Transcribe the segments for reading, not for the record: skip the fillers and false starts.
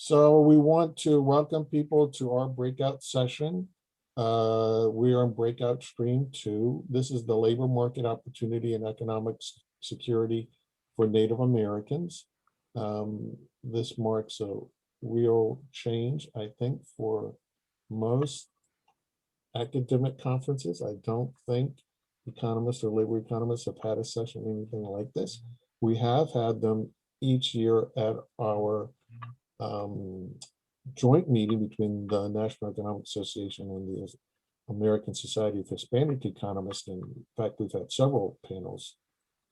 So we want to welcome people to our breakout session. We are in breakout stream 2. This is the labor market opportunity and economic security for Native Americans. This marks a real change, I think, for most academic conferences. I don't think economists or labor economists have had a session anything like this. We have had them each year at our joint meeting between the National Economic Association and the American Society of Hispanic Economists. And in fact, we've had several panels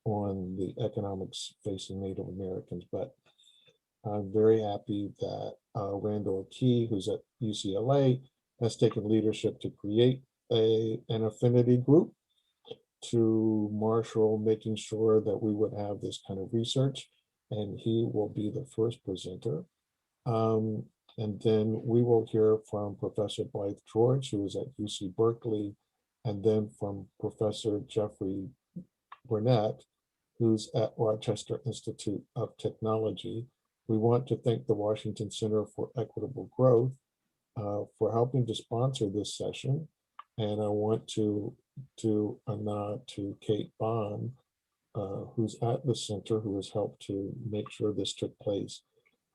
on the economics facing Native Americans, but I'm very happy that Randall Akee, who's at UCLA, has taken leadership to create an affinity group to marshal making sure that we would have this kind of research, and he will be the first presenter. And then we will hear from Professor Blythe George, who is at UC Berkeley, and then from Professor Jeffrey Burnett, who's at Rochester Institute of Technology. We want to thank the Washington Center for Equitable Growth for helping to sponsor this session. And I want to do a nod to Kate Bond, who's at the center, who has helped to make sure this took place.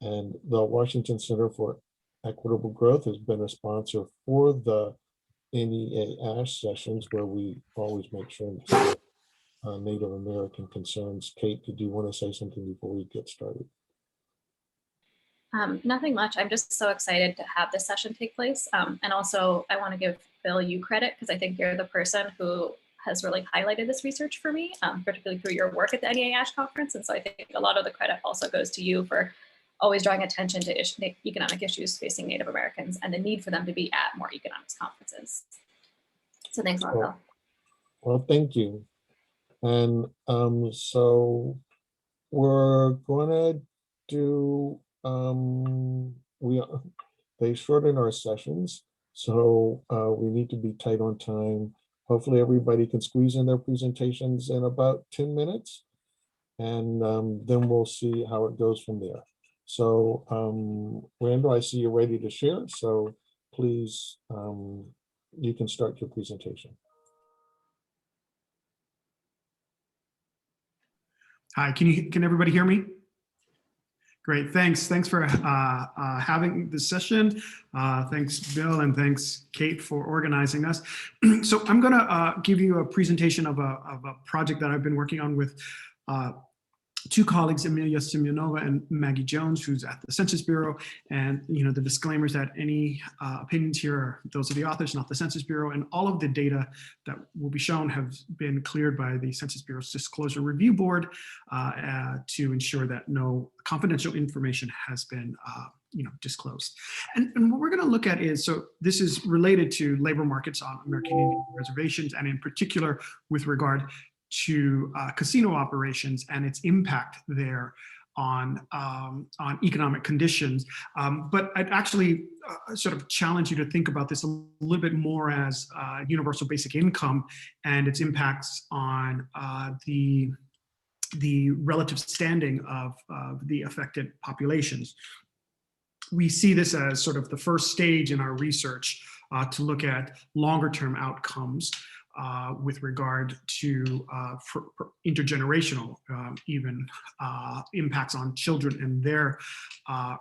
And the Washington Center for Equitable Growth has been a sponsor for the NEA ASH sessions, where we always make sure to Native American concerns. Kate, did you want to say something before we get started? Nothing much. I'm just so excited to have this session take place. And also I want to give Bill you credit, because I think you're the person who has really highlighted this research for me, particularly through your work at the NEA ASH conference. And so I think a lot of the credit also goes to you for always drawing attention to economic issues facing Native Americans and the need for them to be at more economics conferences. So thanks a lot, Bill. Well, thank you. And so we're gonna do, they shorten our sessions, so we need to be tight on time. Hopefully everybody can squeeze in their presentations in about 10 minutes, and then we'll see how it goes from there. So Randall, I see you're ready to share, so please, you can start your presentation. Hi, can everybody hear me? Great, thanks for having this session. Thanks, Bill, and thanks, Kate, for organizing us. So I'm gonna give you a presentation of a project that I've been working on with two colleagues, Emilia Simeonova and Maggie Jones, who's at the Census Bureau. And the disclaimers that any opinions here are those of the authors, not the Census Bureau, and all of the data that will be shown have been cleared by the Census Bureau's Disclosure Review Board to ensure that no confidential information has been disclosed. And what we're going to look at is, so this is related to labor markets on American Indian reservations, and in particular with regard to casino operations and its impact there on economic conditions. But I'd actually sort of challenge you to think about this a little bit more as universal basic income and its impacts on the relative standing of the affected populations. We see this as sort of the first stage in our research to look at longer term outcomes with regard to intergenerational even impacts on children and their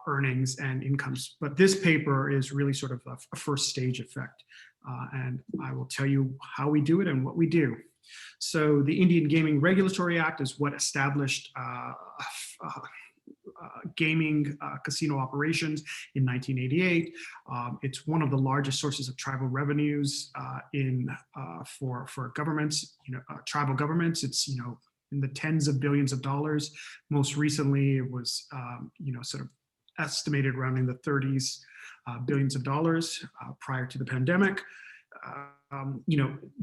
earnings and incomes. But this paper is really sort of a first stage effect. And I will tell you how we do it and what we do. So the Indian Gaming Regulatory Act is what established gaming casino operations in 1988. It's one of the largest sources of tribal revenues for governments, tribal governments. It's in the tens of billions of dollars. Most recently, it was sort of estimated around in the 30s billions of dollars prior to the pandemic.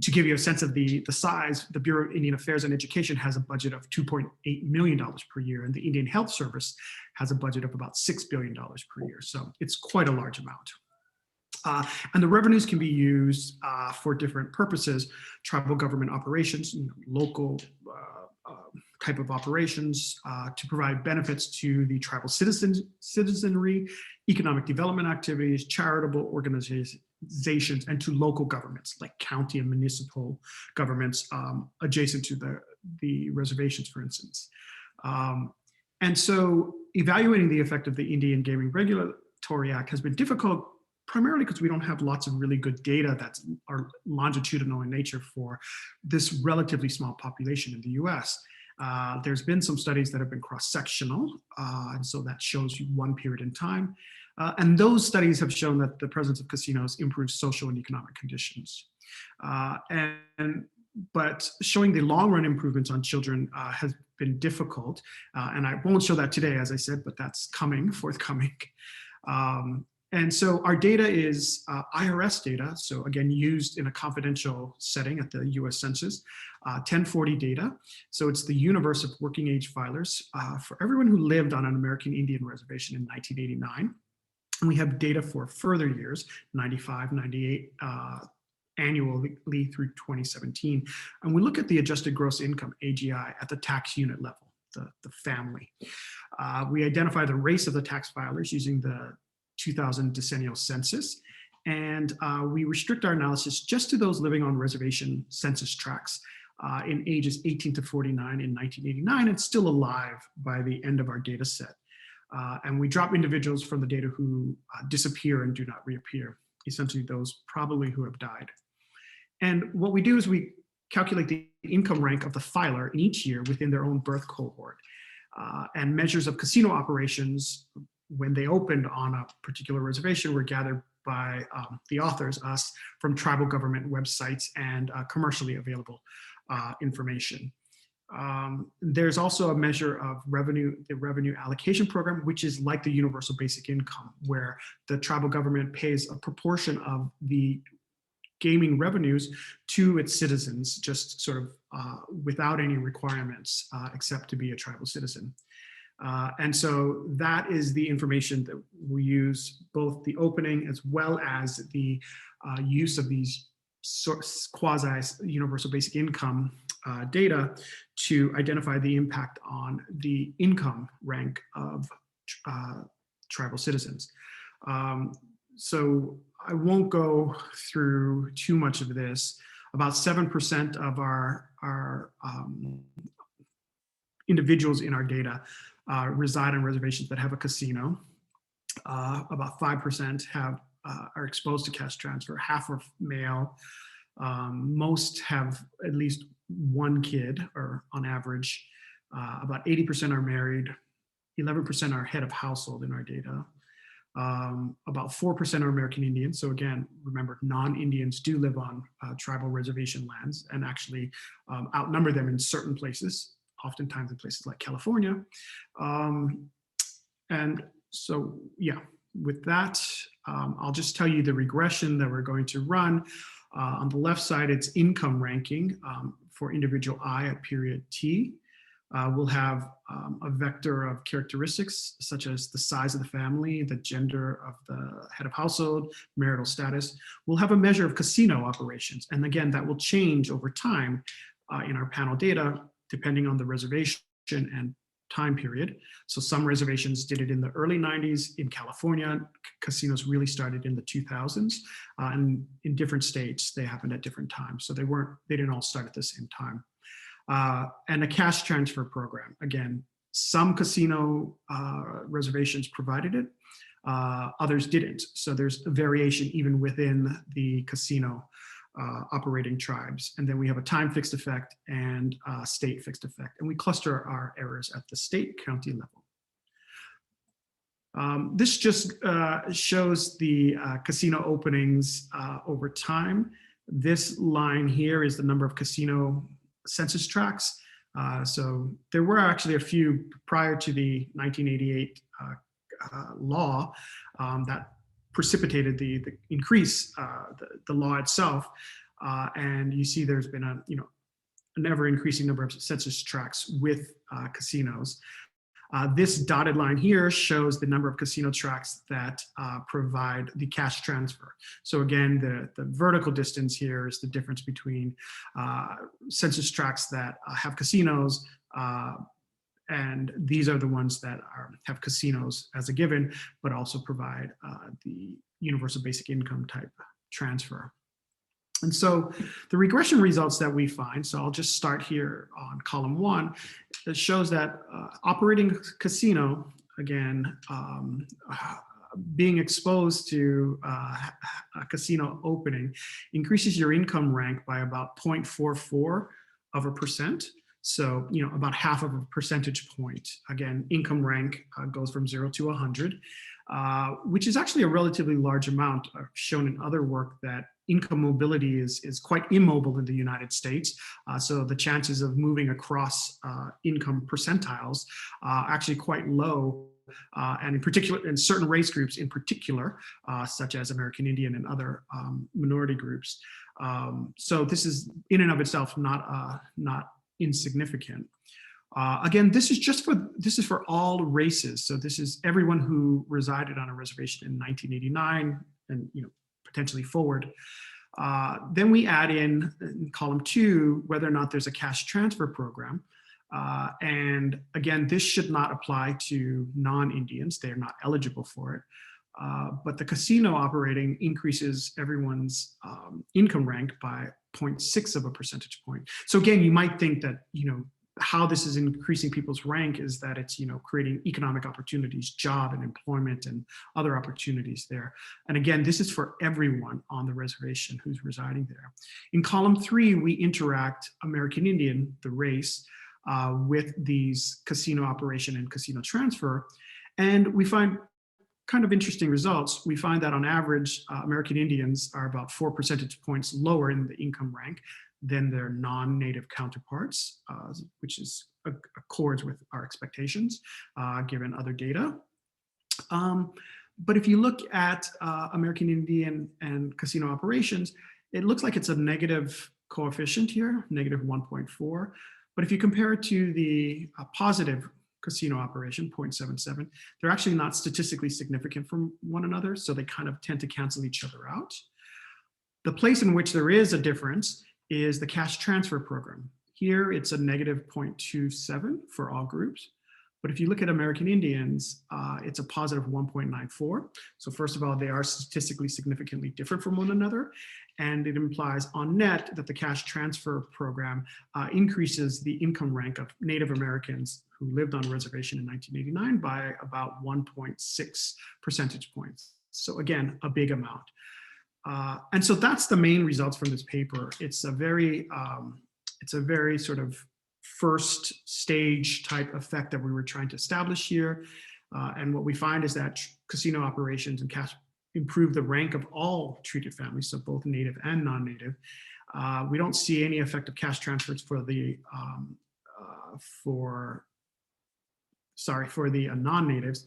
To give you a sense of the size, the Bureau of Indian Affairs and Education has a budget of $2.8 million per year, and the Indian Health Service has a budget of about $6 billion per year. So it's quite a large amount. And the revenues can be used for different purposes: tribal government operations, local type of operations to provide benefits to the tribal citizenry, economic development activities, charitable organizations, and to local governments like county and municipal governments adjacent to the reservations, for instance. And so evaluating the effect of the Indian Gaming Regulatory Act has been difficult, primarily because we don't have lots of really good data that are longitudinal in nature for this relatively small population in the US. There's been some studies that have been cross-sectional, and so that shows you one period in time. And those studies have shown that the presence of casinos improves social and economic conditions. But showing the long-run improvements on children has been difficult. And I won't show that today, as I said, but that's forthcoming. And so our data is IRS data, so again, used in a confidential setting at the US Census, 1040 data. So it's the universe of working age filers for everyone who lived on an American Indian reservation in 1989. And we have data for further years, 95, 98, annually through 2017. And we look at the adjusted gross income, AGI, at the tax unit level, the family. We identify the race of the tax filers using the 2000 decennial census, and we restrict our analysis just to those living on reservation census tracts in ages 18 to 49 in 1989 and still alive by the end of our data set. And we drop individuals from the data who disappear and do not reappear, essentially those probably who have died. And what we do is we calculate the income rank of the filer in each year within their own birth cohort, and measures of casino operations when they opened on a particular reservation were gathered by the authors, us, from tribal government websites and commercially available information. There's also a measure of revenue, the revenue allocation program, which is like the universal basic income, where the tribal government pays a proportion of the gaming revenues to its citizens, just sort of without any requirements except to be a tribal citizen. And so that is the information that we use, both the opening as well as the use of these quasi-universal basic income data to identify the impact on the income rank of tribal citizens. So I won't go through too much of this. About 7% of our individuals in our data reside on reservations that have a casino. About 5% are exposed to cash transfer. Half are male. Most have at least one kid, or on average. About 80% are married. 11% are head of household in our data. About 4% are American Indians. So again, remember, non-Indians do live on tribal reservation lands and actually outnumber them in certain places, oftentimes in places like California. And so, yeah, with that, I'll just tell you the regression that we're going to run. On the left side, it's income ranking for individual I at period T. We'll have a vector of characteristics such as the size of the family, the gender of the head of household, marital status. We'll have a measure of casino operations. And again, that will change over time in our panel data, depending on the reservation and time period. So some reservations did it in the early 90s. In California, casinos really started in the 2000s, and in different states, they happened at different times. So they didn't all start at the same time. And a cash transfer program. Again, some casino reservations provided it, others didn't. So there's a variation even within the casino operating tribes. And then we have a time fixed effect and state fixed effect. And we cluster our errors at the state county level. This just shows the casino openings over time. This line here is the number of casino census tracts. So there were actually a few prior to the 1988 law that precipitated the increase, the law itself. And you see there's been an ever increasing number of census tracts with casinos. This dotted line here shows the number of casino tracts that provide the cash transfer. So again, the vertical distance here is the difference between census tracts that have casinos And these are the ones that have casinos as a given, but also provide the universal basic income type transfer. And so the regression results that we find, so I'll just start here on column 1, it shows that operating casino, again, being exposed to a casino opening increases your income rank by about 0.44%. So, about half of a percentage point. Again, income rank goes from 0 to 100, which is actually a relatively large amount. I've shown in other work that income mobility is quite immobile in the United States. So the chances of moving across income percentiles are actually quite low. And in particular, in certain race groups in particular, such as American Indian and other minority groups. So this is in and of itself not insignificant. Again, this is for all races. So this is everyone who resided on a reservation in 1989 and potentially forward. Then we add in column 2 whether or not there's a cash transfer program. And again, this should not apply to non-Indians. They are not eligible for it. But the casino operating increases everyone's income rank by 0.6 of a percentage point. So again, you might think that, how this is increasing people's rank is that it's, creating economic opportunities, job and employment and other opportunities there. And again, this is for everyone on the reservation who's residing there. In column 3, we interact American Indian, the race, with these casino operation and casino transfer. And we find kind of interesting results. We find that on average, American Indians are about 4 percentage points lower in the income rank than their non-native counterparts, which is accords with our expectations, given other data. But if you look at American Indian and casino operations, it looks like it's a negative coefficient here, negative 1.4. But if you compare it to the positive casino operation, 0.77, they're actually not statistically significant from one another, so they kind of tend to cancel each other out. The place in which there is a difference is the cash transfer program. Here it's a negative 0.27 for all groups. But if you look at American Indians, it's a positive 1.94. So first of all, they are statistically significantly different from one another. And it implies on net that the cash transfer program increases the income rank of Native Americans who lived on a reservation in 1989 by about 1.6 percentage points. So again, a big amount. And so that's the main results from this paper. It's a very sort of first stage type effect that we were trying to establish here. And what we find is that casino operations and cash improve the rank of all treated families, so both native and non-native. We don't see any effect of cash transfers for the non-natives,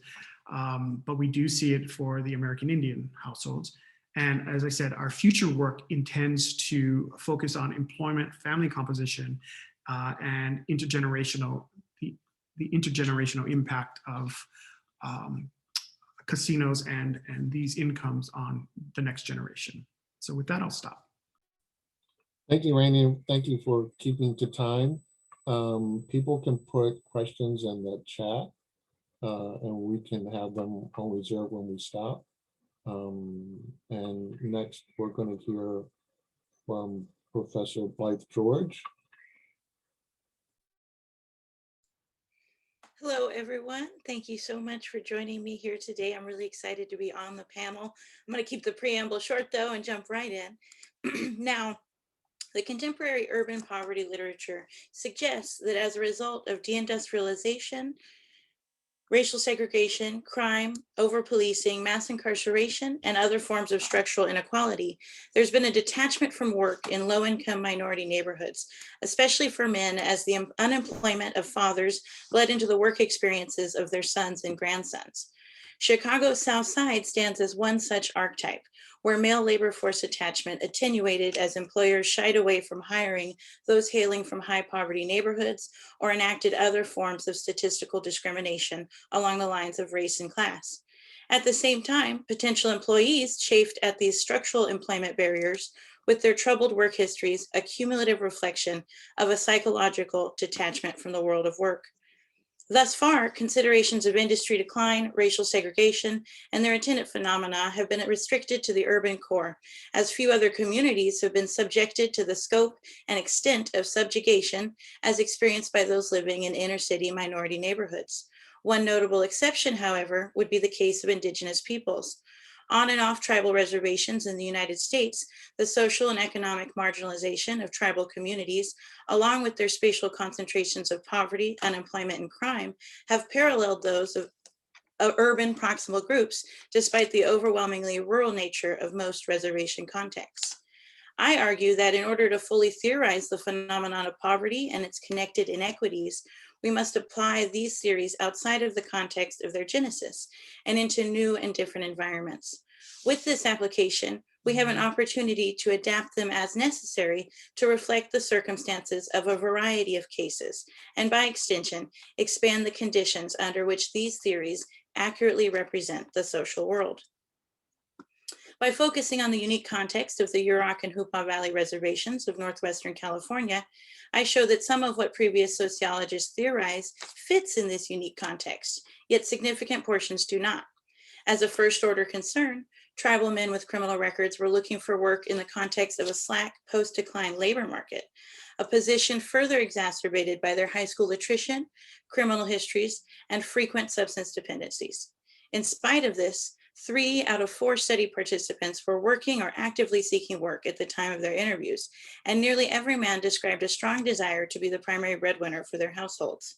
but we do see it for the American Indian households. And as I said, our future work intends to focus on employment, family composition, and the intergenerational impact of casinos and these incomes on the next generation. So with that, I'll stop. Thank you, Randy. Thank you for keeping to time. People can put questions in the chat and we can have them on reserve when we stop. And next, we're going to hear from Professor Blythe George. Hello, everyone. Thank you so much for joining me here today. I'm really excited to be on the panel. I'm going to keep the preamble short, though, and jump right in. Now, the contemporary urban poverty literature suggests that as a result of deindustrialization, racial segregation, crime, over-policing, mass incarceration, and other forms of structural inequality, there's been a detachment from work in low-income minority neighborhoods, especially for men, as the unemployment of fathers bled into the work experiences of their sons and grandsons. Chicago's South Side stands as one such archetype, where male labor force attachment attenuated as employers shied away from hiring those hailing from high poverty neighborhoods or enacted other forms of statistical discrimination along the lines of race and class. At the same time, potential employees chafed at these structural employment barriers with their troubled work histories a cumulative reflection of a psychological detachment from the world of work. Thus far, considerations of industry decline, racial segregation, and their attendant phenomena have been restricted to the urban core, as few other communities have been subjected to the scope and extent of subjugation as experienced by those living in inner city minority neighborhoods. One notable exception, however, would be the case of Indigenous peoples. On and off tribal reservations in the United States, the social and economic marginalization of tribal communities, along with their spatial concentrations of poverty, unemployment, and crime, have paralleled those of urban proximal groups, despite the overwhelmingly rural nature of most reservation contexts. I argue that in order to fully theorize the phenomenon of poverty and its connected inequities, we must apply these theories outside of the context of their genesis and into new and different environments. With this application, we have an opportunity to adapt them as necessary to reflect the circumstances of a variety of cases, and by extension, expand the conditions under which these theories accurately represent the social world. By focusing on the unique context of the Yurok and Hoopa Valley reservations of Northwestern California, I show that some of what previous sociologists theorized fits in this unique context, yet significant portions do not. As a first order concern, tribal men with criminal records were looking for work in the context of a slack post-decline labor market, a position further exacerbated by their high school attrition, criminal histories, and frequent substance dependencies. In spite of this, 3 out of 4 study participants were working or actively seeking work at the time of their interviews, and nearly every man described a strong desire to be the primary breadwinner for their households.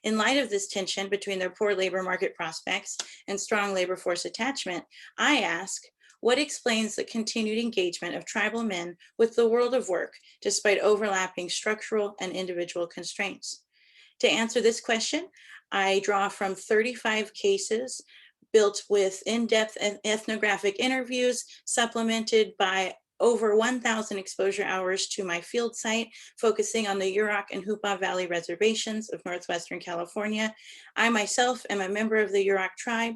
In light of this tension between their poor labor market prospects and strong labor force attachment, I ask, what explains the continued engagement of tribal men with the world of work, despite overlapping structural and individual constraints? To answer this question, I draw from 35 cases built with in-depth ethnographic interviews, supplemented by over 1,000 exposure hours to my field site, focusing on the Yurok and Hoopa Valley reservations of Northwestern California. I myself am a member of the Yurok tribe.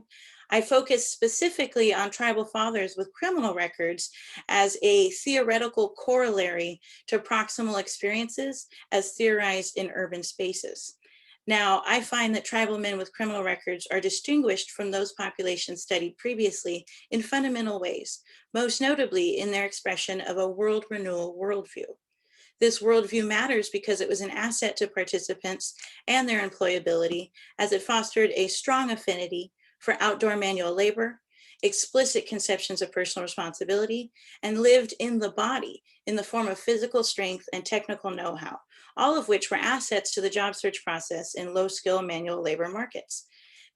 I focus specifically on tribal fathers with criminal records as a theoretical corollary to proximal experiences as theorized in urban spaces. Now, I find that tribal men with criminal records are distinguished from those populations studied previously in fundamental ways, most notably in their expression of a world renewal worldview. This worldview matters because it was an asset to participants and their employability, as it fostered a strong affinity for outdoor manual labor, explicit conceptions of personal responsibility, and lived in the body in the form of physical strength and technical know-how, all of which were assets to the job search process in low-skill manual labor markets.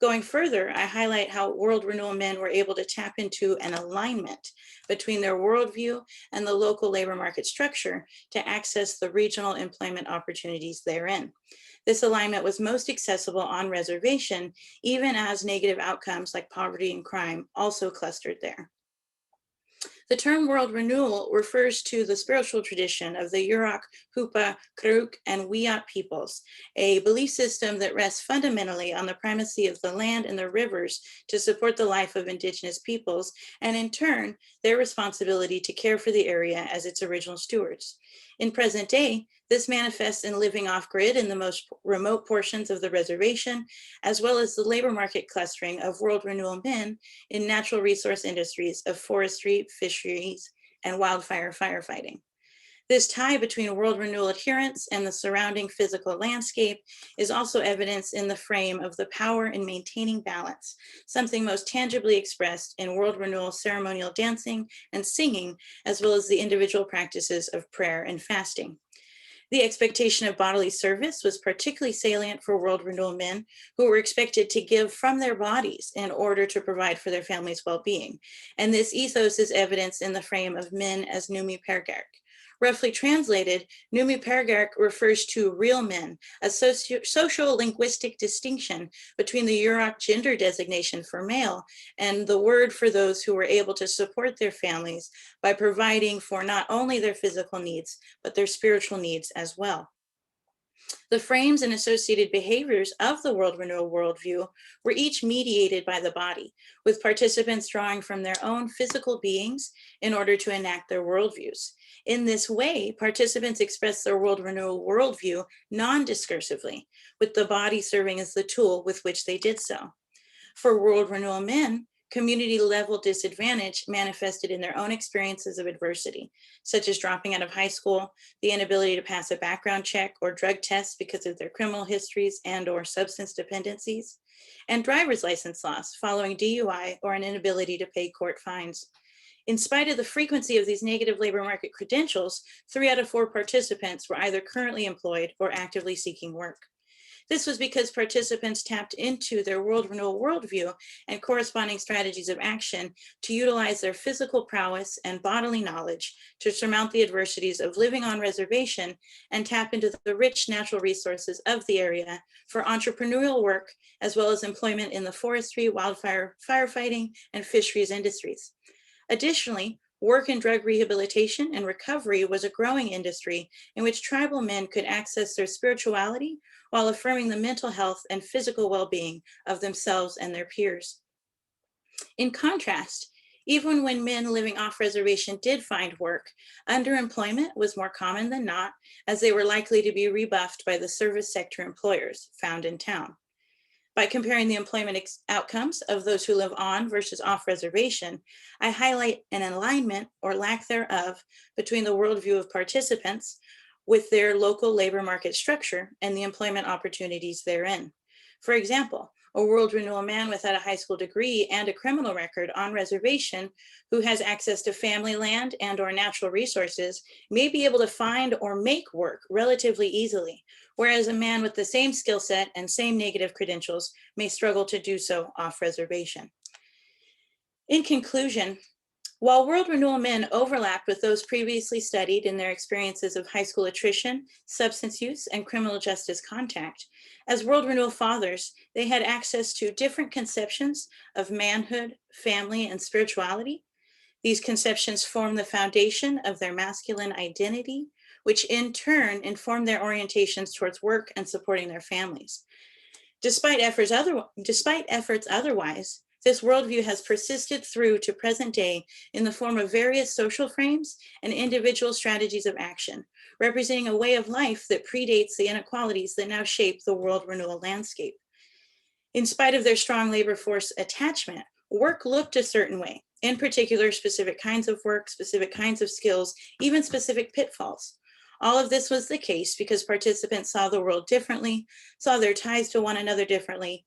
Going further, I highlight how world renewal men were able to tap into an alignment between their worldview and the local labor market structure to access the regional employment opportunities therein. This alignment was most accessible on reservation, even as negative outcomes like poverty and crime also clustered there. The term world renewal refers to the spiritual tradition of the Yurok, Hoopa, Karuk, and Wiyot peoples, a belief system that rests fundamentally on the primacy of the land and the rivers to support the life of indigenous peoples, and in turn, their responsibility to care for the area as its original stewards. In present day, this manifests in living off-grid in the most remote portions of the reservation, as well as the labor market clustering of world renewal men in natural resource industries of forestry, fisheries, and wildfire firefighting. This tie between world renewal adherence and the surrounding physical landscape is also evidenced in the frame of the power in maintaining balance, something most tangibly expressed in world renewal ceremonial dancing and singing, as well as the individual practices of prayer and fasting. The expectation of bodily service was particularly salient for world renewal men who were expected to give from their bodies in order to provide for their family's well-being. And this ethos is evidenced in the frame of men as Numi Pergark. Roughly translated, Numi Pergark refers to real men, a social linguistic distinction between the Yurok gender designation for male and the word for those who were able to support their families by providing for not only their physical needs, but their spiritual needs as well. The frames and associated behaviors of the world renewal worldview were each mediated by the body, with participants drawing from their own physical beings in order to enact their worldviews. In this way, participants expressed their world renewal worldview non-discursively, with the body serving as the tool with which they did so. For world renewal men, community level disadvantage manifested in their own experiences of adversity, such as dropping out of high school, the inability to pass a background check or drug test because of their criminal histories and/or substance dependencies, and driver's license loss following DUI or an inability to pay court fines. In spite of the frequency of these negative labor market credentials, 3 out of 4 participants were either currently employed or actively seeking work. This was because participants tapped into their world renewal worldview and corresponding strategies of action to utilize their physical prowess and bodily knowledge to surmount the adversities of living on reservation and tap into the rich natural resources of the area for entrepreneurial work, as well as employment in the forestry, wildfire, firefighting, and fisheries industries. Additionally, work in drug rehabilitation and recovery was a growing industry in which tribal men could access their spirituality while affirming the mental health and physical well-being of themselves and their peers. In contrast, even when men living off reservation did find work, underemployment was more common than not, as they were likely to be rebuffed by the service sector employers found in town. By comparing the employment outcomes of those who live on versus off reservation, I highlight an alignment or lack thereof between the worldview of participants with their local labor market structure and the employment opportunities therein. For example, a world renewal man without a high school degree and a criminal record on reservation who has access to family land and/or natural resources may be able to find or make work relatively easily, whereas a man with the same skill set and same negative credentials may struggle to do so off reservation. In conclusion, while world renewal men overlapped with those previously studied in their experiences of high school attrition, substance use, and criminal justice contact, as world renewal fathers, they had access to different conceptions of manhood, family, and spirituality. These conceptions form the foundation of their masculine identity, which in turn inform their orientations towards work and supporting their families. Despite efforts otherwise, this worldview has persisted through to present day in the form of various social frames and individual strategies of action, representing a way of life that predates the inequalities that now shape the world renewal landscape. In spite of their strong labor force attachment, work looked a certain way, in particular, specific kinds of work, specific kinds of skills, even specific pitfalls. All of this was the case because participants saw the world differently, saw their ties to one another differently,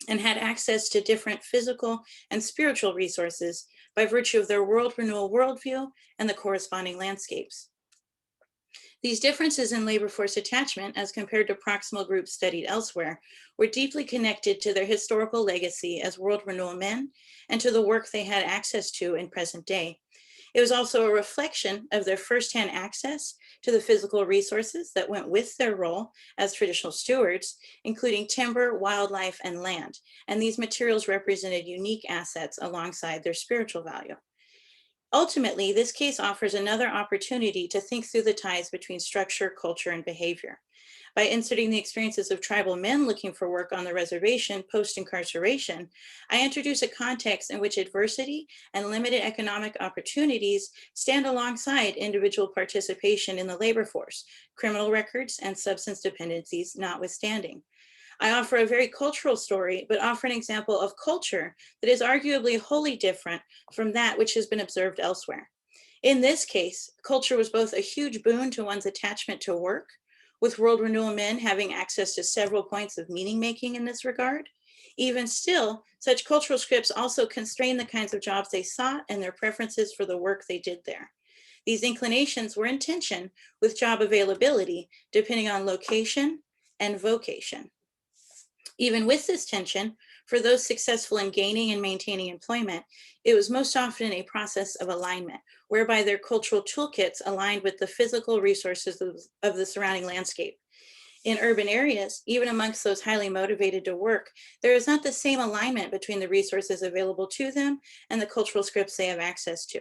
and had access to different physical and spiritual resources by virtue of their world renewal worldview and the corresponding landscapes. These differences in labor force attachment, as compared to proximal groups studied elsewhere, were deeply connected to their historical legacy as world renewal men and to the work they had access to in present day. It was also a reflection of their firsthand access to the physical resources that went with their role as traditional stewards, including timber, wildlife, and land. And these materials represented unique assets alongside their spiritual value. Ultimately, this case offers another opportunity to think through the ties between structure, culture, and behavior. By inserting the experiences of tribal men looking for work on the reservation post-incarceration, I introduce a context in which adversity and limited economic opportunities stand alongside individual participation in the labor force, criminal records, and substance dependencies notwithstanding. I offer a very cultural story, but offer an example of culture that is arguably wholly different from that which has been observed elsewhere. In this case, culture was both a huge boon to one's attachment to work, with world renewal men having access to several points of meaning making in this regard. Even still, such cultural scripts also constrain the kinds of jobs they sought and their preferences for the work they did there. These inclinations were in tension with job availability, depending on location and vocation. Even with this tension, for those successful in gaining and maintaining employment, it was most often a process of alignment, whereby their cultural toolkits aligned with the physical resources of the surrounding landscape. In urban areas, even amongst those highly motivated to work, there is not the same alignment between the resources available to them and the cultural scripts they have access to.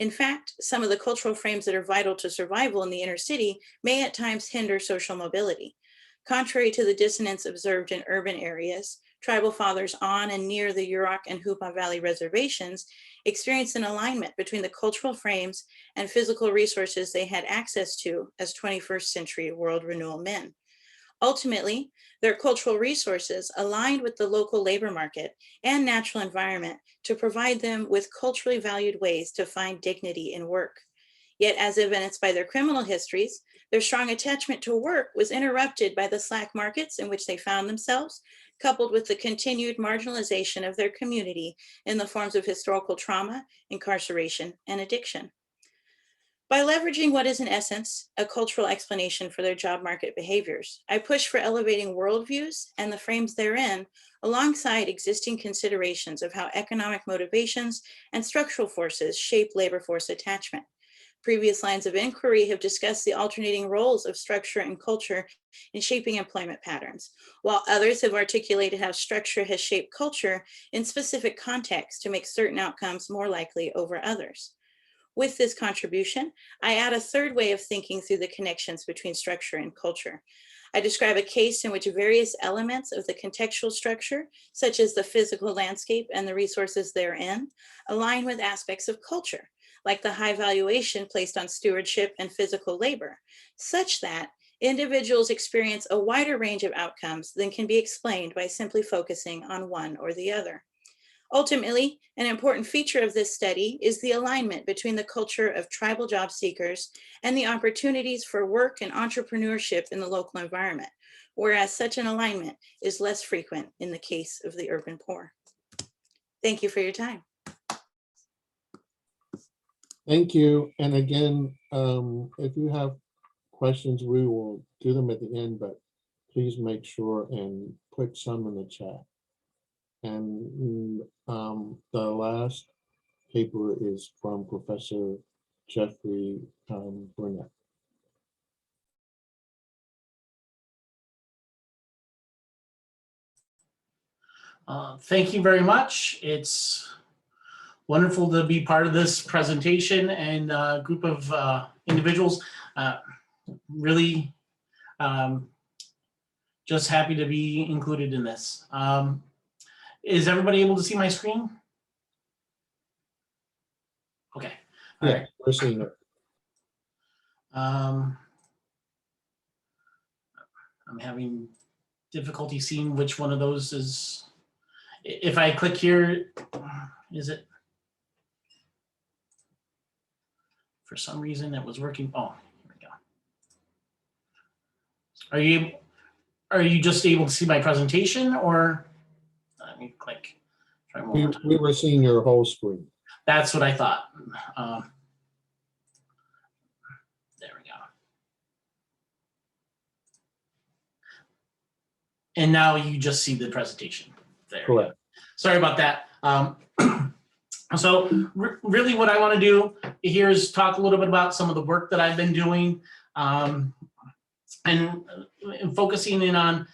In fact, some of the cultural frames that are vital to survival in the inner city may at times hinder social mobility. Contrary to the dissonance observed in urban areas, tribal fathers on and near the Yurok and Hoopa Valley reservations experienced an alignment between the cultural frames and physical resources they had access to as 21st century world renewal men. Ultimately, their cultural resources aligned with the local labor market and natural environment to provide them with culturally valued ways to find dignity in work. Yet, as evidenced by their criminal histories, their strong attachment to work was interrupted by the slack markets in which they found themselves, coupled with the continued marginalization of their community in the forms of historical trauma, incarceration, and addiction. By leveraging what is in essence a cultural explanation for their job market behaviors, I push for elevating worldviews and the frames therein alongside existing considerations of how economic motivations and structural forces shape labor force attachment. Previous lines of inquiry have discussed the alternating roles of structure and culture in shaping employment patterns, while others have articulated how structure has shaped culture in specific contexts to make certain outcomes more likely over others. With this contribution, I add a third way of thinking through the connections between structure and culture. I describe a case in which various elements of the contextual structure, such as the physical landscape and the resources therein, align with aspects of culture, like the high valuation placed on stewardship and physical labor, such that individuals experience a wider range of outcomes than can be explained by simply focusing on one or the other. Ultimately, an important feature of this study is the alignment between the culture of tribal job seekers and the opportunities for work and entrepreneurship in the local environment, whereas such an alignment is less frequent in the case of the urban poor. Thank you for your time. Thank you. And again, if you have questions, we will do them at the end, but please make sure and put some in the chat. And the last paper is from Professor Jeffrey Burnett. Thank you very much. It's wonderful to be part of this presentation and a group of individuals. Really just happy to be included in this. Is everybody able to see my screen? Okay. All Yeah, right. we're seeing it. I'm having difficulty seeing which one of those is. If I click here, is it? For some reason it was working. Oh, here we go. Are you just able to see my presentation, or let me click. Try one more time. We were seeing your whole screen. That's what I thought. There we go. And now you just see the presentation. There. Correct. Sorry about that. So really what I want to do here is talk a little bit about some of the work that I've been doing and focusing in on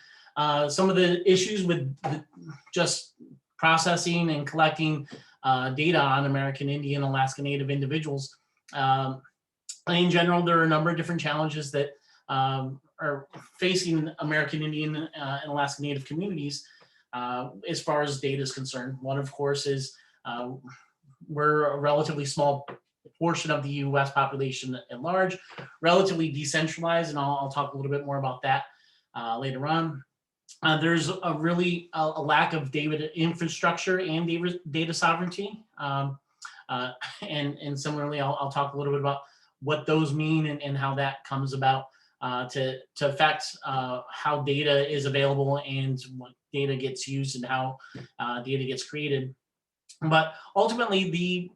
some of the issues with just processing and collecting data on American Indian, Alaska Native individuals. In general, there are a number of different challenges that are facing American Indian and Alaska Native communities as far as data is concerned. One, of course, is we're a relatively small portion of the US population at large, relatively decentralized, and I'll talk a little bit more about that later on. There's a really a lack of data infrastructure and data sovereignty. And similarly, I'll talk a little bit about what those mean and how that comes about to affect how data is available and what data gets used and how data gets created. But ultimately, the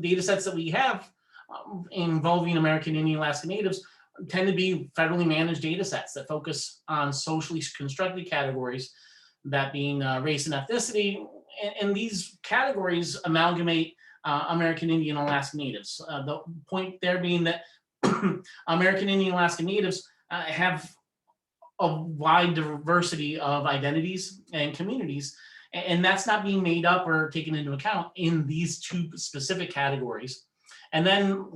data sets that we have involving American Indian Alaska Natives tend to be federally managed data sets that focus on socially constructed categories, that being race and ethnicity. And these categories amalgamate American Indian and Alaska Natives. The point there being that American Indian and Alaska Natives have a wide diversity of identities and communities. And that's not being made up or taken into account in these two specific categories. And then,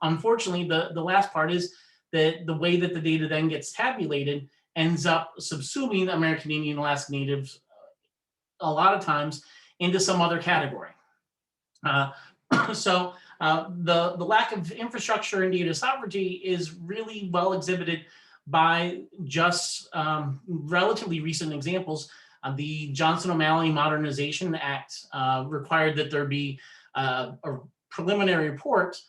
unfortunately, the last part is that the way that the data then gets tabulated ends up subsuming American Indian, Alaska Natives a lot of times into some other category. So the lack of infrastructure and data sovereignty is really well exhibited by just relatively recent examples. The Johnson-O'Malley Modernization Act required that there be a preliminary report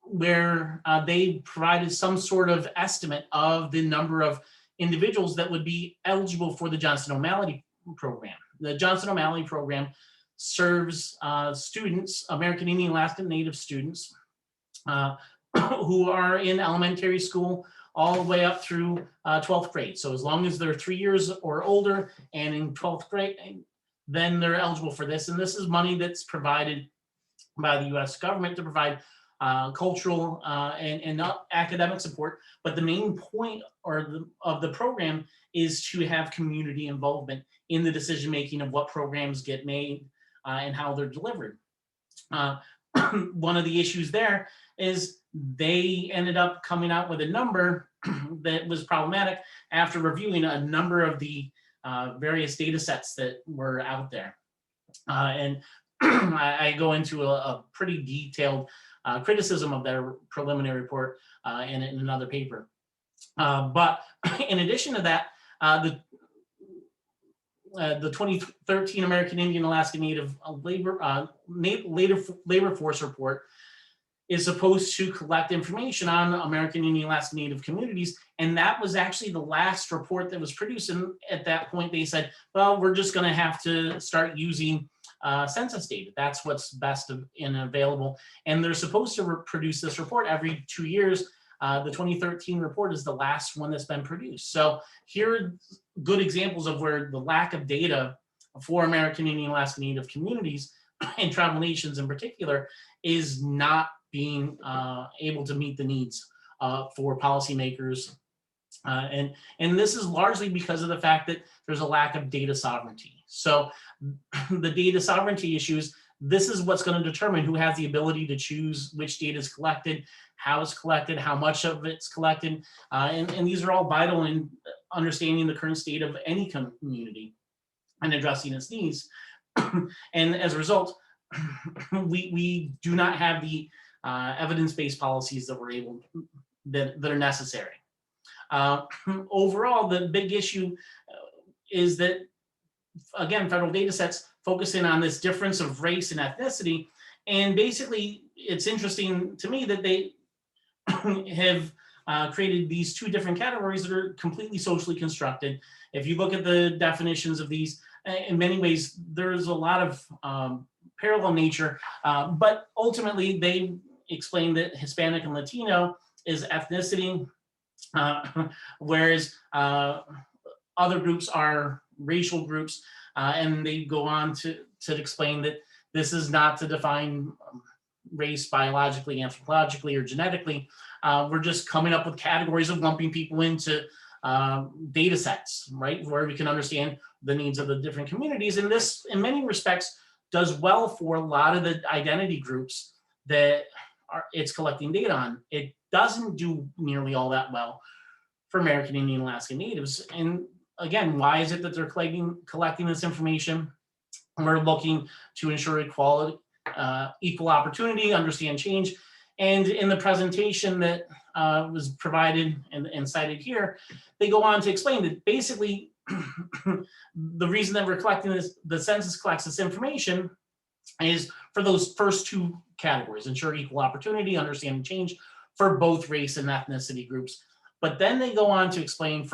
where they provided some sort of estimate of the number of individuals that would be eligible for the Johnson-O'Malley program. The Johnson-O'Malley program serves students, American Indian, Alaska Native students, who are in elementary school all the way up through 12th grade. So as long as they're 3 years or older and in 12th grade, then they're eligible for this. And this is money that's provided by the US government to provide cultural and academic support. But the main point of the program is to have community involvement in the decision-making of what programs get made and how they're delivered. One of the issues there is they ended up coming out with a number that was problematic after reviewing a number of the various data sets that were out there. And I go into a pretty detailed criticism of their preliminary report in another paper. But in addition to that, the 2013 American Indian Alaska Native labor force report is supposed to collect information on American Indian Alaska Native communities. And that was actually the last report that was produced. And at that point, they said, well, we're just going to have to start using census data. That's what's best and available. And they're supposed to produce this report every 2 years. The 2013 report is the last one that's been produced. So here are good examples of where the lack of data for American Indian Alaska Native communities and tribal nations in particular is not being able to meet the needs for policymakers. And this is largely because of the fact that there's a lack of data sovereignty. So the data sovereignty issues, this is what's going to determine who has the ability to choose which data is collected, how it's collected, how much of it's collected. And these are all vital in understanding the current state of any community and addressing its needs. And as a result, we do not have the evidence-based policies that that are necessary. Overall, the big issue is that, again, federal data sets focus in on this difference of race and ethnicity. And basically, it's interesting to me that they have created these two different categories that are completely socially constructed. If you look at the definitions of these, in many ways, there's a lot of parallel nature, but ultimately they explain that Hispanic and Latino is ethnicity, whereas other groups are racial groups, and they go on to explain that this is not to define race biologically, anthropologically, or genetically. We're just coming up with categories of lumping people into data sets, right, where we can understand the needs of the different communities. And this, in many respects, does well for a lot of the identity groups that it's collecting data on. It doesn't do nearly all that well for American Indian Alaska Natives. And again, why is it that they're collecting this information? We're looking to ensure equality, equal opportunity, understand change. And in the presentation that was provided and cited here, they go on to explain that basically the reason that we're collecting this, the census collects this information, is for those first two categories: ensure equal opportunity, understand change for both race and ethnicity groups. But then they go on to explain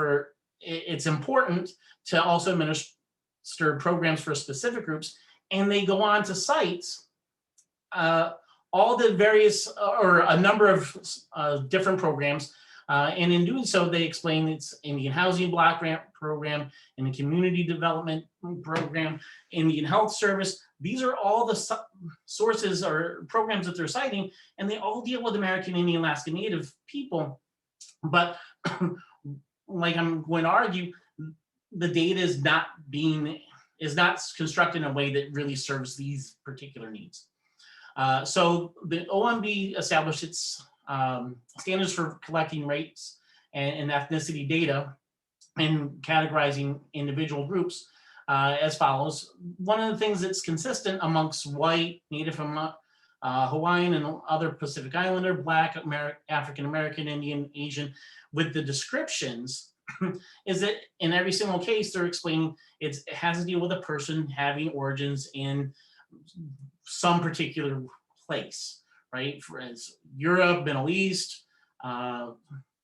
it's important to also administer programs for specific groups, and they go on to cite all the various or a number of different programs. And in doing so, they explain it's Indian Housing Block Grant Program, and the Community Development Program, Indian Health Service. These are all the sources or programs that they're citing, and they all deal with American Indian Alaska Native people. But like I'm going to argue, the data is not constructed in a way that really serves these particular needs. So the OMB established its standards for collecting race and ethnicity data and categorizing individual groups as follows. One of the things that's consistent amongst white, Native Hawaiian, and other Pacific Islander, Black, African American, Indian, Asian, with the descriptions is that in every single case they're explaining it has to deal with a person having origins in some particular place, right? For instance, Europe, Middle East,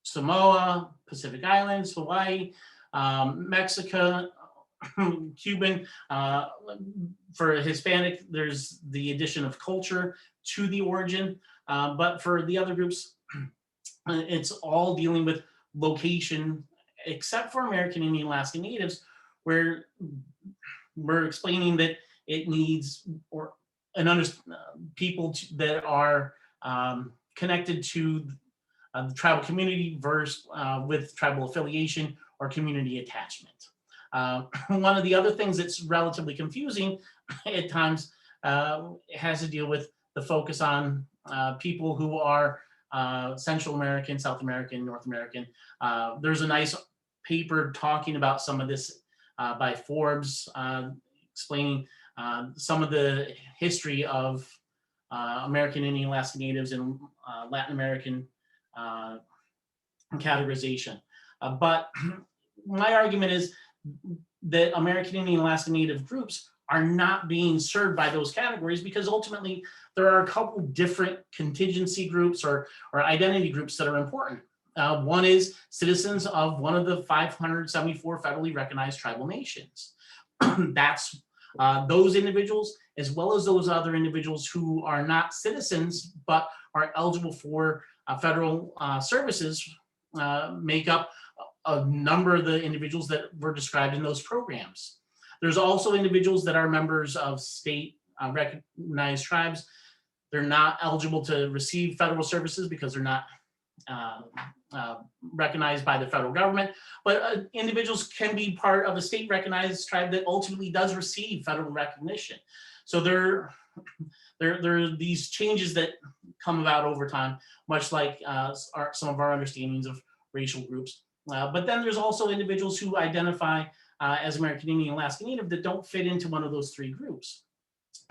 Samoa, Pacific Islands, Hawaii, Mexico, Cuban. For Hispanic, there's the addition of culture to the origin. But for the other groups, it's all dealing with location, except for American Indian Alaska Natives, where we're explaining that it needs people that are connected to the tribal community versus with tribal affiliation or community attachment. One of the other things that's relatively confusing at times has to deal with the focus on people who are Central American, South American, North American. There's a nice paper talking about some of this by Forbes, explaining some of the history of American Indian Alaska Natives and Latin American categorization. But my argument is that American Indian Alaska Native groups are not being served by those categories because ultimately there are a couple different contingency groups or identity groups that are important. One is citizens of one of the 574 federally recognized tribal nations. That's those individuals, as well as those other individuals who are not citizens but are eligible for federal services, make up a number of the individuals that were described in those programs. There's also individuals that are members of state recognized tribes. They're not eligible to receive federal services because they're not recognized by the federal government, but individuals can be part of a state recognized tribe that ultimately does receive federal recognition. So there are these changes that come about over time, much like some of our understandings of racial groups. But then there's also individuals who identify as American Indian Alaska Native that don't fit into one of those three groups.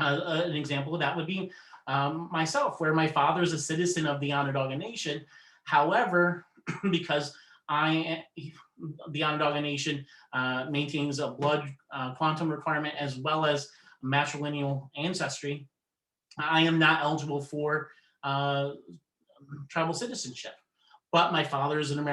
An example of that would be myself, where my father is a citizen of the Onondaga Nation. However, because the Onondaga Nation maintains a blood quantum requirement as well as matrilineal ancestry, I am not eligible for tribal citizenship. But my father is a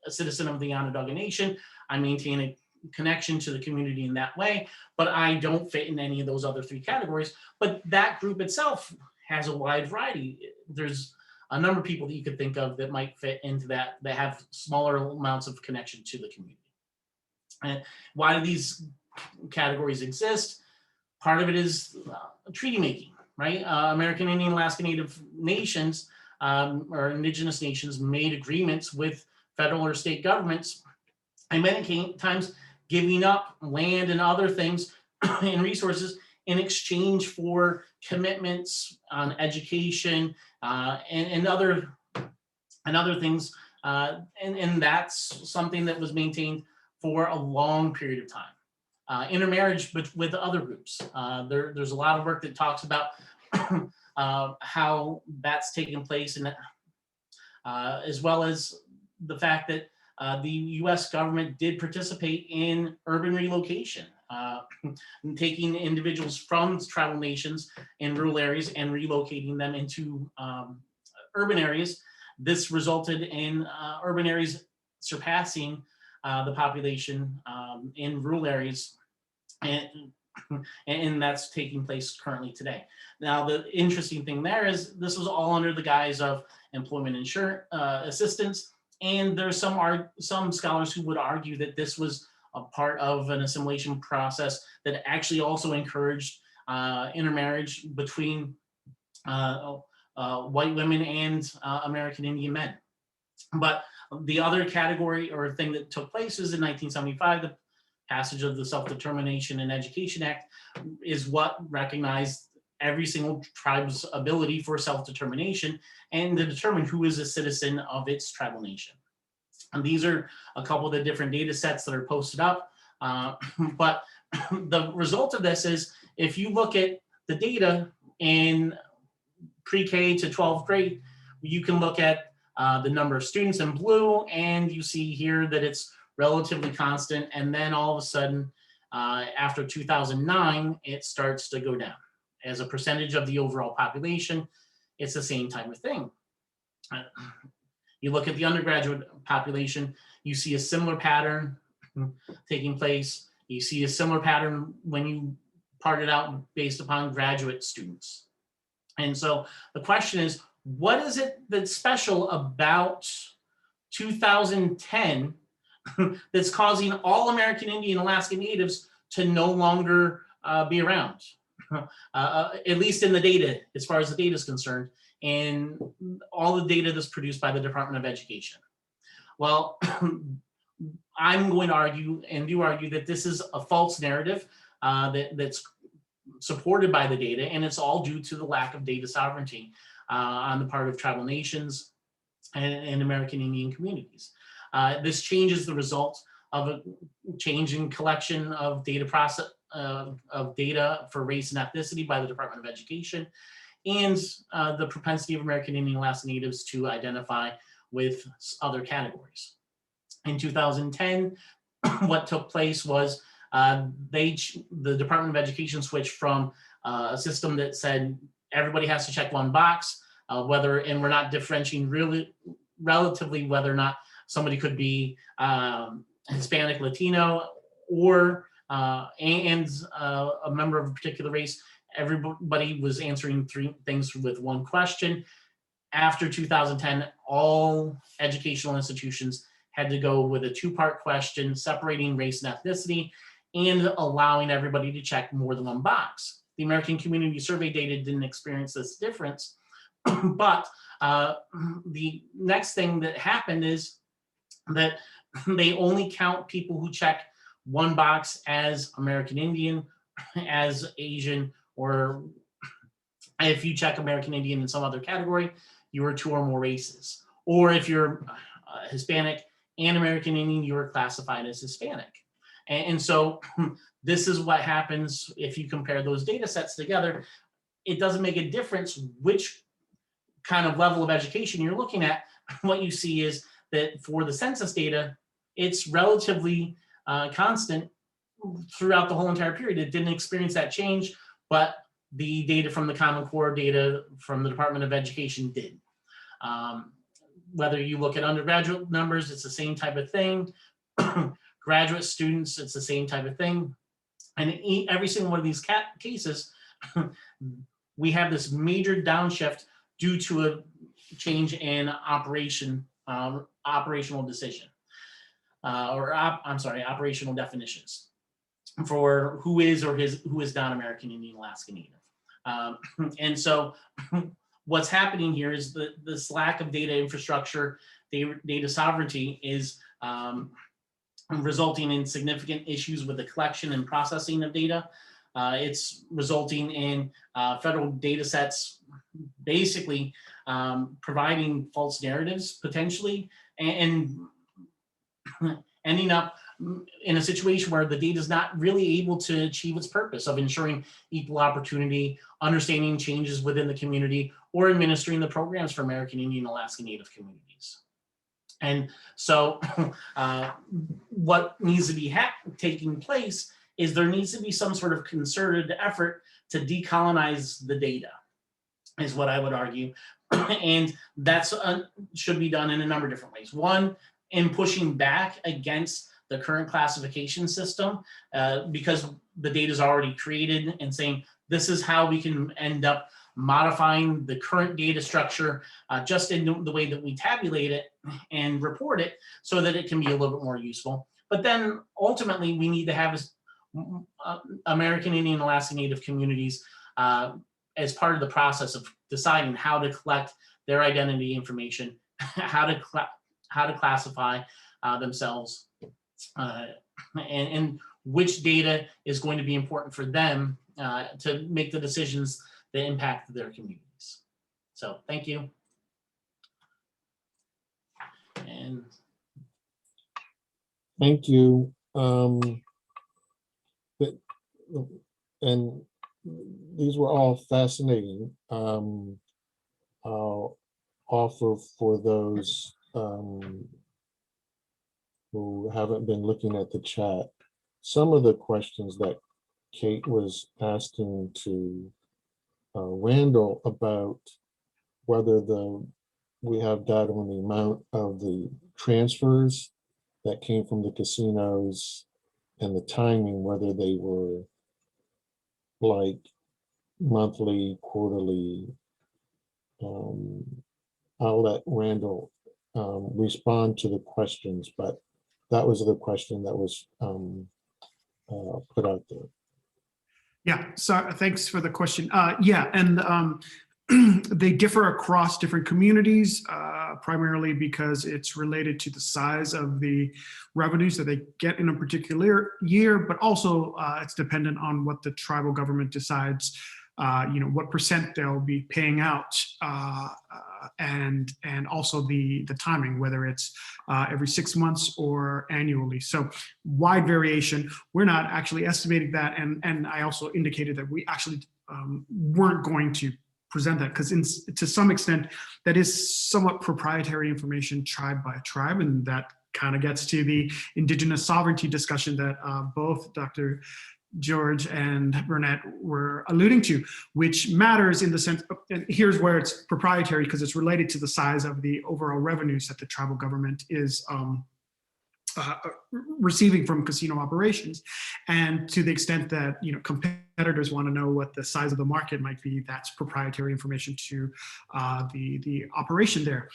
citizen of the Onondaga Nation. I maintain a connection to the community in that way, but I don't fit in any of those other three categories. But that group itself has a wide variety. There's a number of people that you could think of that might fit into that have smaller amounts of connection to the community. And why do these categories exist? Part of it is treaty making, right? American Indian Alaska Native nations or indigenous nations made agreements with federal or state governments, and many times giving up land and other things and resources in exchange for commitments on education and other things. And that's something that was maintained for a long period of time. Intermarriage with other groups. There's a lot of work that talks about how that's taken place, and as well as the fact that the U.S. government did participate in urban relocation, taking individuals from tribal nations in rural areas and relocating them into urban areas. This resulted in urban areas surpassing the population in rural areas, and that's taking place currently today. Now, the interesting thing there is this was all under the guise of employment insurance assistance, and there's some scholars who would argue that this was a part of an assimilation process that actually also encouraged intermarriage between white women and American Indian men. But the other category or thing that took place is in 1975, the passage of the Self-Determination and Education Act is what recognized every single tribe's ability for self-determination and to determine who is a citizen of its tribal nation. And these are a couple of the different data sets that are posted up. But the result of this is, if you look at the data in pre-K to 12th grade, you can look at the number of students in blue, and you see here that it's relatively constant. And then all of a sudden, after 2009, it starts to go down. As a percentage of the overall population, it's the same type of thing. You look at the undergraduate population, you see a similar pattern taking place. You see a similar pattern when you part it out based upon graduate students. And so the question is, what is it that's special about 2010 that's causing all American Indian Alaska Natives to no longer be around? At least in the data, as far as the data is concerned, and all the data that's produced by the Department of Education. Well, I'm going to argue, and do argue, that this is a false narrative that's supported by the data, and it's all due to the lack of data sovereignty on the part of tribal nations and American Indian communities. This change is the result of a change in collection of data of data for race and ethnicity by the Department of Education, and the propensity of American Indian Alaska Natives to identify with other categories. In 2010, what took place was the Department of Education switched from a system that said everybody has to check one box, and we're not differentiating really relatively whether or not somebody could be Hispanic, Latino, or and a member of a particular race. Everybody was answering three things with one question. After 2010, all educational institutions had to go with a two-part question, separating race and ethnicity, and allowing everybody to check more than one box. The American Community Survey data didn't experience this difference, but the next thing that happened is that they only count people who check one box as American Indian, as Asian, or if you check American Indian in some other category, you are two or more races. Or if you're Hispanic and American Indian, you are classified as Hispanic. And so this is what happens if you compare those data sets together. It doesn't make a difference which kind of level of education you're looking at. What you see is that for the census data, it's relatively constant throughout the whole entire period. It didn't experience that change, but the data from the Common Core data from the Department of Education did. Whether you look at undergraduate numbers, it's the same type of thing. Graduate students, it's the same type of thing. And in every single one of these cases, we have this major downshift due to a change in operational decision, operational definitions for who is or who is not American Indian Alaska Native. And so what's happening here is that this lack of data infrastructure, data sovereignty is resulting in significant issues with the collection and processing of data. It's resulting in federal data sets basically providing false narratives potentially, and ending up in a situation where the data is not really able to achieve its purpose of ensuring equal opportunity, understanding changes within the community, or administering the programs for American Indian Alaska Native communities. And so what needs to be taking place is there needs to be some sort of concerted effort to decolonize the data, is what I would argue. And that's should be done in a number of different ways. One, in pushing back against the current classification system, because the data is already created, and saying this is how we can end up modifying the current data structure just in the way that we tabulate it and report it, so that it can be a little bit more useful. But then ultimately we need to have American Indian Alaska Native communities as part of the process of deciding how to collect their identity information, how to how to classify themselves, and which data is going to be important for them to make the decisions that impact their communities. So thank you. And Thank you. And these were all fascinating. I'll offer for those who haven't been looking at the chat, some of the questions that Kate was asking to Randall about whether we have data on the amount of the transfers that came from the casinos and the timing, whether they were like monthly, quarterly. I'll let Randall respond to the questions, but that was the question that was put out there. Yeah, so thanks for the question. Yeah, and they differ across different communities, primarily because it's related to the size of the revenues that they get in a particular year, but also it's dependent on what the tribal government decides, what percent they'll be paying out, and also the timing, whether it's every 6 months or annually. So wide variation. We're not actually estimating that, and I also indicated that we actually weren't going to present that because to some extent that is somewhat proprietary information tribe by tribe, and that kind of gets to the indigenous sovereignty discussion that both Dr. George and Burnett were alluding to, which matters in the sense, and here's where it's proprietary because it's related to the size of the overall revenues that the tribal government is receiving from casino operations. And to the extent that competitors want to know what the size of the market might be, that's proprietary information to the operation there.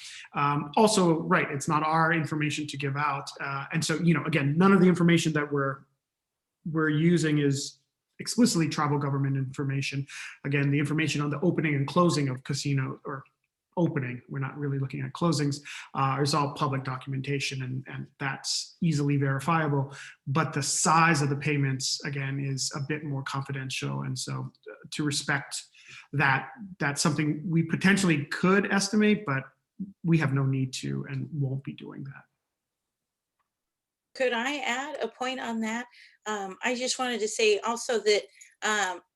Also, right, it's not our information to give out. And so, again, none of the information that we're using is explicitly tribal government information. Again, the information on the opening and closing of casino, or opening, we're not really looking at closings, is all public documentation, and that's easily verifiable. But the size of the payments, again, is a bit more confidential. And so to respect that, that's something we potentially could estimate, but we have no need to and won't be doing that. Could I add a point on that? I just wanted to say also that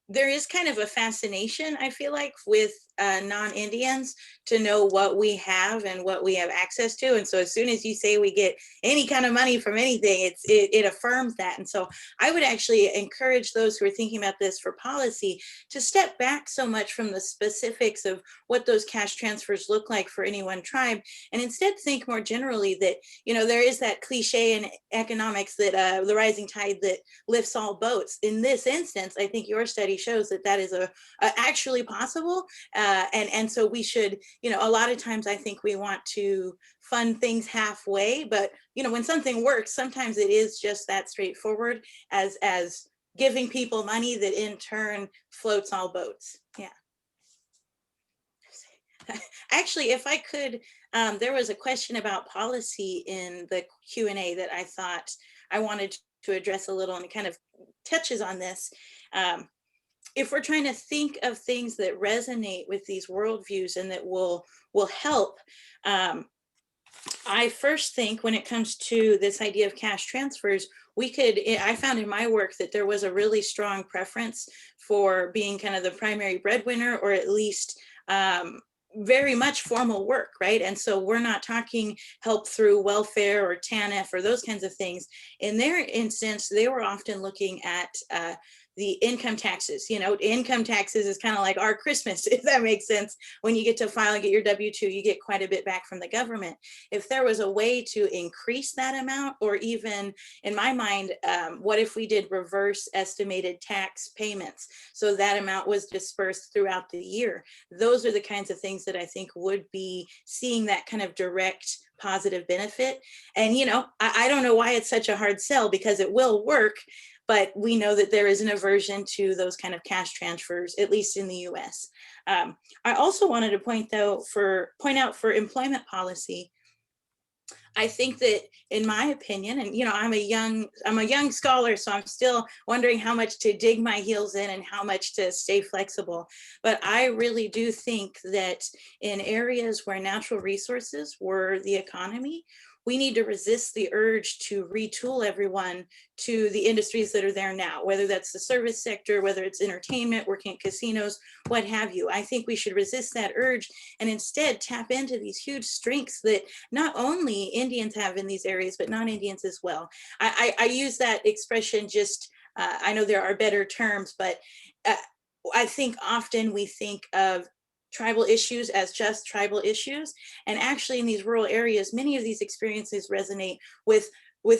there is kind of a fascination, I feel like, with non-Indians to know what we have and what we have access to. And so as soon as you say we get any kind of money from anything, it affirms that. And so I would actually encourage those who are thinking about this for policy to step back so much from the specifics of what those cash transfers look like for any one tribe, and instead think more generally that, there is that cliche in economics that the rising tide that lifts all boats. In this instance, I think your study shows that that is actually possible. And so we should, a lot of times I think we want to fund things halfway, but when something works, sometimes it is just that straightforward as giving people money that in turn floats all boats. Yeah. Actually, if I could, there was a question about policy in the Q&A that I thought I wanted to address a little, and it kind of touches on this. If we're trying to think of things that resonate with these worldviews and that will help, I first think when it comes to this idea of cash transfers, I found in my work that there was a really strong preference for being kind of the primary breadwinner, or at least very much formal work, right? And so we're not talking help through welfare or TANF or those kinds of things. In their instance, they were often looking at the income taxes. Income taxes is kind of like our Christmas, if that makes sense. When you get to file and get your W-2, you get quite a bit back from the government. If there was a way to increase that amount, or even, in my mind, what if we did reverse estimated tax payments so that amount was dispersed throughout the year? Those are the kinds of things that I think would be seeing that kind of direct positive benefit. And, I don't know why it's such a hard sell, because it will work. But we know that there is an aversion to those kind of cash transfers, at least in the US. I also wanted to point out for employment policy, I think that, in my opinion, and I'm a young scholar, so I'm still wondering how much to dig my heels in and how much to stay flexible. But I really do think that in areas where natural resources were the economy, we need to resist the urge to retool everyone to the industries that are there now, whether that's the service sector, whether it's entertainment, working at casinos, what have you. I think we should resist that urge and instead tap into these huge strengths that not only Indians have in these areas, but non-Indians as well. I use that expression just, I know there are better terms, but I think often we think of tribal issues as just tribal issues. And actually in these rural areas, many of these experiences resonate with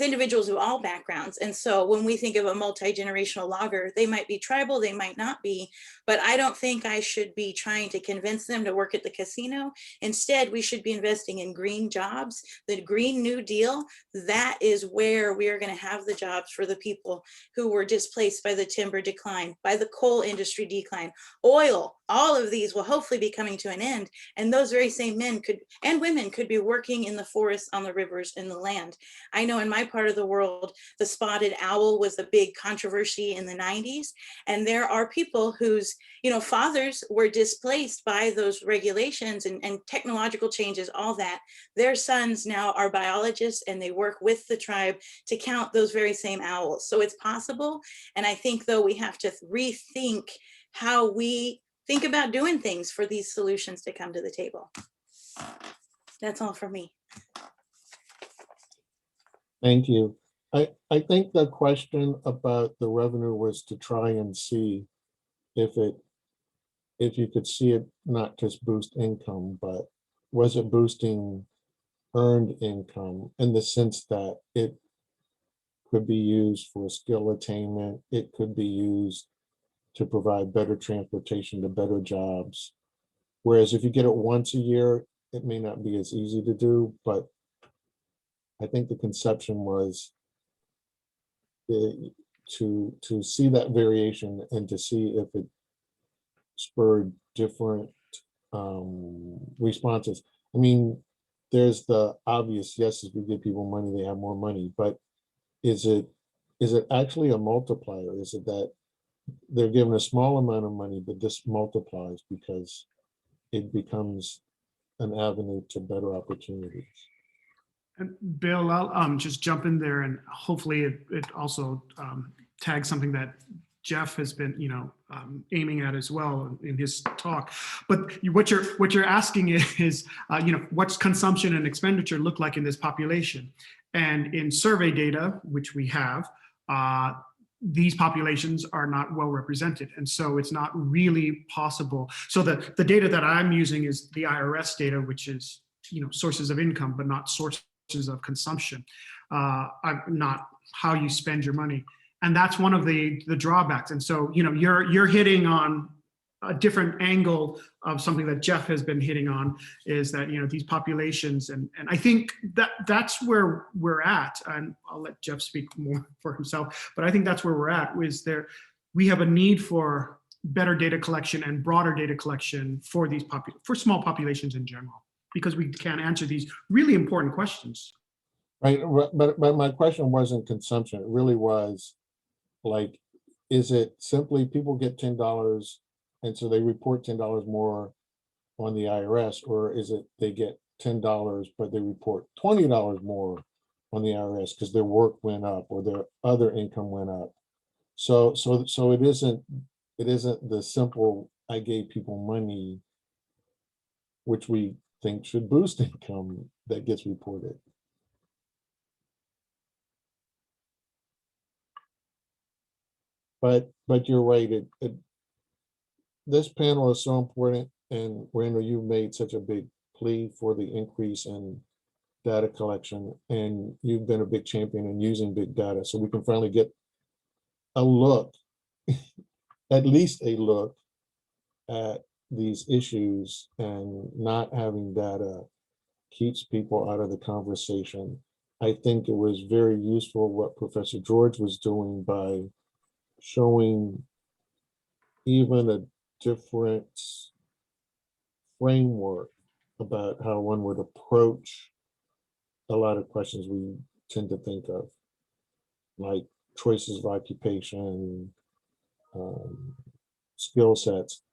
individuals of all backgrounds. And so when we think of a multi-generational logger, they might be tribal, they might not be, but I don't think I should be trying to convince them to work at the casino. Instead, we should be investing in green jobs, the Green New Deal. That is where we are going to have the jobs for the people who were displaced by the timber decline, by the coal industry decline, oil. All of these will hopefully be coming to an end. And those very same men and women could be working in the forests, on the rivers, in the land. I know in my part of the world, the spotted owl was a big controversy in the 90s. And there are people whose fathers were displaced by those regulations and technological changes, all that. Their sons now are biologists and they work with the tribe to count those very same owls. So it's possible. And I think, though, we have to rethink how we think about doing things for these solutions to come to the table. That's all for me. Thank you. I think the question about the revenue was to try and see if you could see it not just boost income, but was it boosting earned income in the sense that it could be used for skill attainment, it could be used to provide better transportation to better jobs. Whereas if you get it once a year, it may not be as easy to do, but I think the conception was to see that variation and to see if it spurred different responses. I mean, there's the obvious, yes, if you give people money, they have more money, but is it actually a multiplier? Is it that they're given a small amount of money, but this multiplies because it becomes an avenue to better opportunities? And Bill, I'll just jump in there, and hopefully it also tags something that Jeff has been, aiming at as well in his talk. But what you're asking is, what's consumption and expenditure look like in this population? And in survey data, which we have, these populations are not well represented. And so it's not really possible. So the data that I'm using is the IRS data, which is, sources of income, but not sources of consumption, not how you spend your money. And that's one of the drawbacks. And so, you're hitting on a different angle of something that Jeff has been hitting on, is that, these populations, and I think that's where we're at. And I'll let Jeff speak more for himself, but I think that's where we're at, is we have a need for better data collection and broader data collection for these for small populations in general, because we can't answer these really important questions. Right, but my question wasn't consumption. It really was like, is it simply people get $10 and so they report $10 more on the IRS, or is it they get $10 but they report $20 more on the IRS because their work went up or their other income went up? So it isn't the simple I gave people money, which we think should boost income, that gets reported. But you're right. This panel is so important, and Randall, you made such a big plea for the increase in data collection, and you've been a big champion in using big data, so we can finally get a look, at least a look, at these issues, and not having data keeps people out of the conversation. I think it was very useful what Professor George was doing by showing even a different framework about how one would approach a lot of questions we tend to think of, like choices of occupation, skill sets,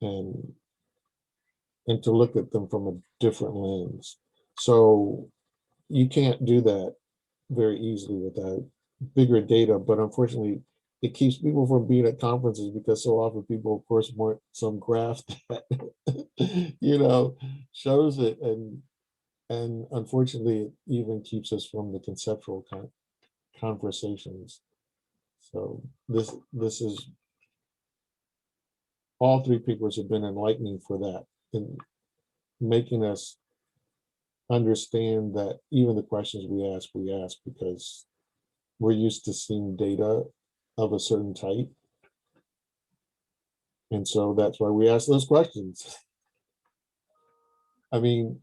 and to look at them from a different lens. So you can't do that very easily without bigger data, but unfortunately, it keeps people from being at conferences because so often people, of course, want some graph that shows it, and unfortunately, it even keeps us from the conceptual conversations. So this is, all three papers have been enlightening for that, in making us understand that even the questions we ask because we're used to seeing data of a certain type. And so that's why we ask those questions. I mean,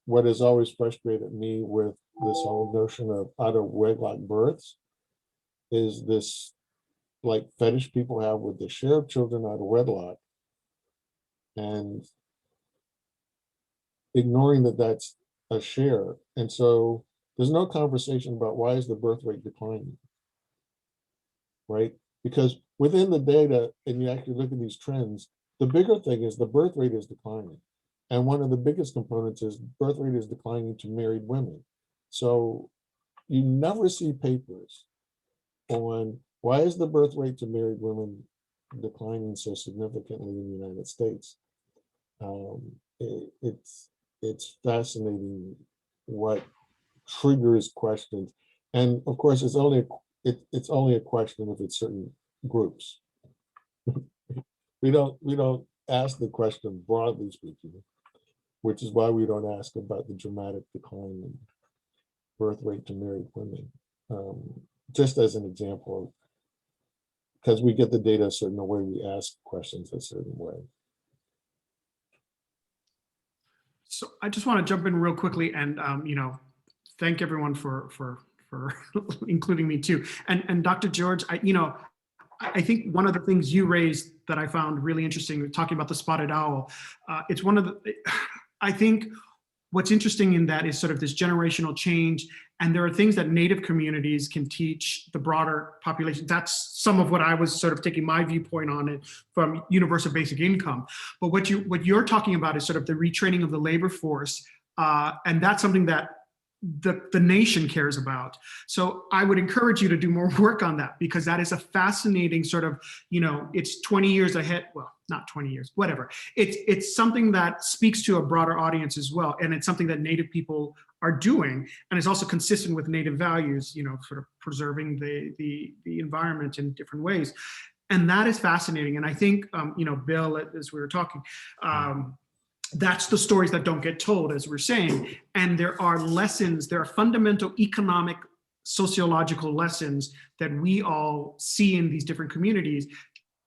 what has always frustrated me with this whole notion of out of wedlock births is this like fetish people have with the share of children out of wedlock, and ignoring that that's a share. And so there's no conversation about why is the birth rate declining, right? Because within the data, and you actually look at these trends, the bigger thing is the birth rate is declining. And one of the biggest components is birth rate is declining to married women. So you never see papers on why is the birth rate to married women declining so significantly in the United States. It's fascinating what triggers questions, and of course, it's only a question if it's certain groups. we don't ask the question broadly speaking, which is why we don't ask about the dramatic decline in birth rate to married women. Just as an example, because we get the data a certain way, we ask questions a certain way. So I just want to jump in real quickly and thank everyone for including me too. And Dr. George, I think one of the things you raised that I found really interesting, talking about the spotted owl, it's one of the, I think what's interesting in that is sort of this generational change, and there are things that Native communities can teach the broader population. That's some of what I was sort of taking my viewpoint on it from universal basic income. But what you're talking about is sort of the retraining of the labor force, and that's something that the nation cares about. So I would encourage you to do more work on that, because that is a fascinating sort of, it's 20 years ahead. Well, not 20 years, whatever. It's something that speaks to a broader audience as well. And it's something that Native people are doing. And it's also consistent with Native values, sort of preserving the environment in different ways. And that is fascinating. And I think, Bill, as we were talking, that's the stories that don't get told, as we're saying. And there are lessons, there are fundamental economic, sociological lessons that we all see in these different communities,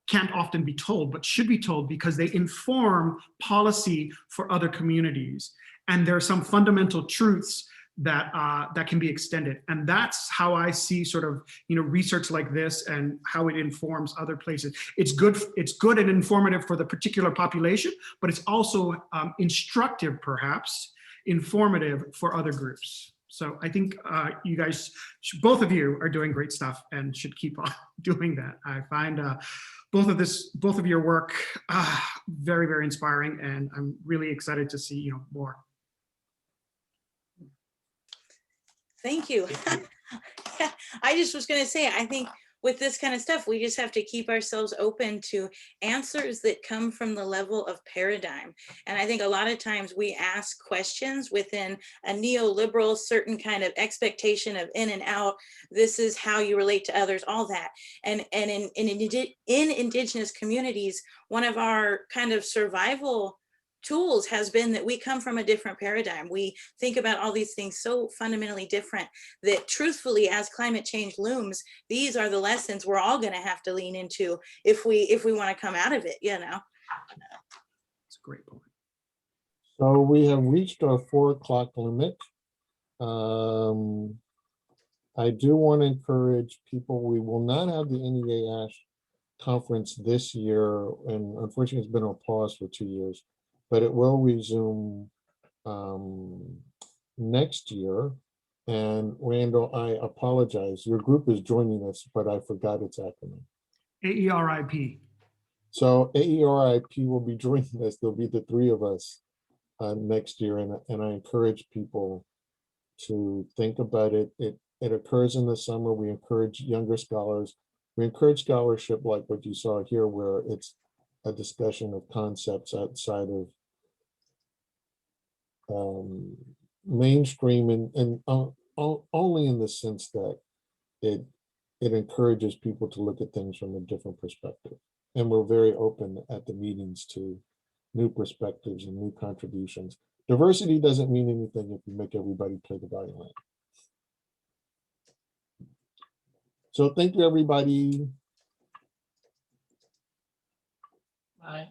can't often be told, but should be told, because they inform policy for other communities. And there are some fundamental truths that that can be extended. And that's how I see sort of, research like this and how it informs other places. It's good and informative for the particular population, but it's also instructive, perhaps, informative for other groups. So I think you guys, both of you are doing great stuff and should keep on doing that. I find both of your work very, very inspiring, and I'm really excited to see more. Thank you. I just was going to say, I think with this kind of stuff, we just have to keep ourselves open to answers that come from the level of paradigm. And I think a lot of times we ask questions within a neoliberal certain kind of expectation of in and out. This is how you relate to others, all that. And in Indigenous communities, one of our kind of survival tools has been that we come from a different paradigm. We think about all these things so fundamentally different that truthfully, as climate change looms, these are the lessons we're all going to have to lean into if we want to come out of it, That's a great point. So we have reached our 4 o'clock limit. I do want to encourage people, we will not have the NEA ASH conference this year, and unfortunately it's been on pause for 2 years, but it will resume next year. And Randall, I apologize. Your group is joining us, but I forgot its acronym. AERIP. So AERIP will be joining us. There'll be the three of us next year. And I encourage people to think about it. It occurs in the summer. We encourage younger scholars. We encourage scholarship like what you saw here, where it's a discussion of concepts outside of mainstream and only in the sense that it encourages people to look at things from a different perspective. And we're very open at the meetings to new perspectives and new contributions. Diversity doesn't mean anything if you make everybody play the violin. So thank you, everybody. Bye.